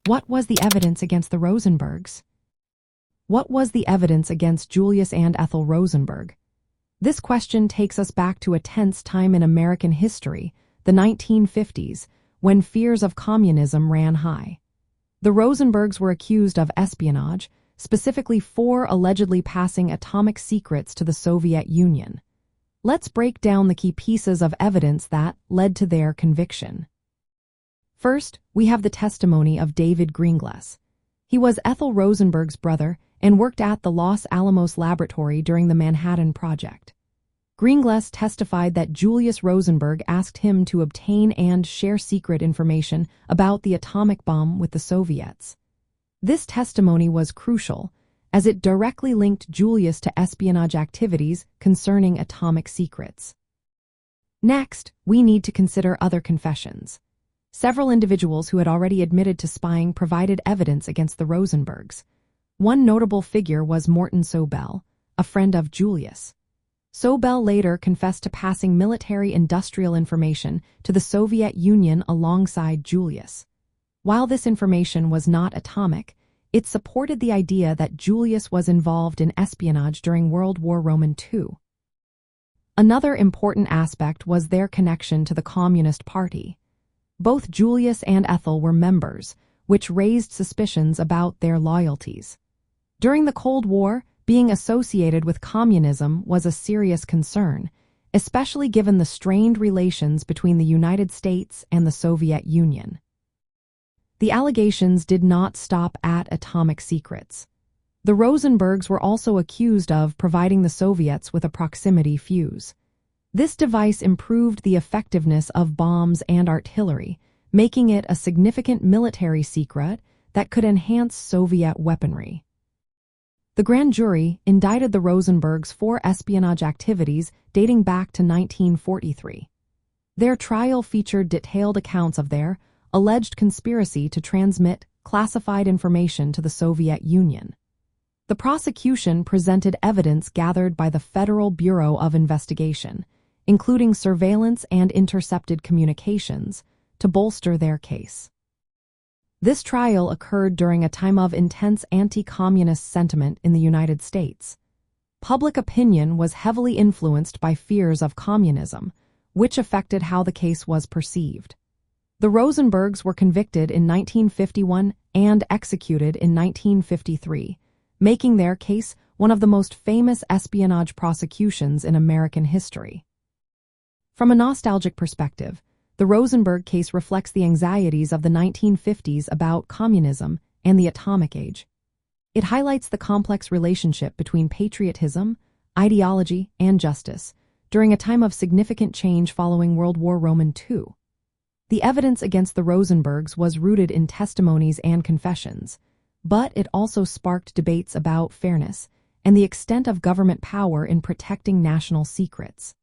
What was the evidence against the Rosenbergs? What was the evidence against Julius and Ethel Rosenberg? This question takes us back to a tense time in American history, the 1950s, when fears of communism ran high. The Rosenbergs were accused of espionage, specifically for allegedly passing atomic secrets to the Soviet Union. Let's break down the key pieces of evidence that led to their conviction. First, we have the testimony of David Greenglass. He was Ethel Rosenberg's brother and worked at the Los Alamos laboratory during the Manhattan Project. Greenglass testified that Julius Rosenberg asked him to obtain and share secret information about the atomic bomb with the Soviets. This testimony was crucial, as it directly linked Julius to espionage activities concerning atomic secrets. Next, we need to consider other confessions. Several individuals who had already admitted to spying provided evidence against the Rosenbergs. One notable figure was Morton Sobel, a friend of Julius. Sobel later confessed to passing military-industrial information to the Soviet Union alongside Julius. While this information was not atomic, it supported the idea that Julius was involved in espionage during World War II. Another important aspect was their connection to the Communist Party. Both Julius and Ethel were members, which raised suspicions about their loyalties. During the Cold War, being associated with communism was a serious concern, especially given the strained relations between the United States and the Soviet Union. The allegations did not stop at atomic secrets. The Rosenbergs were also accused of providing the Soviets with a proximity fuse. This device improved the effectiveness of bombs and artillery, making it a significant military secret that could enhance Soviet weaponry. The grand jury indicted the Rosenbergs for espionage activities dating back to 1943. Their trial featured detailed accounts of their alleged conspiracy to transmit classified information to the Soviet Union. The prosecution presented evidence gathered by the Federal Bureau of Investigation, including surveillance and intercepted communications, to bolster their case. This trial occurred during a time of intense anti-communist sentiment in the United States. Public opinion was heavily influenced by fears of communism, which affected how the case was perceived. The Rosenbergs were convicted in 1951 and executed in 1953, making their case one of the most famous espionage prosecutions in American history. From a nostalgic perspective, the Rosenberg case reflects the anxieties of the 1950s about communism and the atomic age. It highlights the complex relationship between patriotism, ideology, and justice during a time of significant change following World War II. The evidence against the Rosenbergs was rooted in testimonies and confessions, but it also sparked debates about fairness and the extent of government power in protecting national secrets.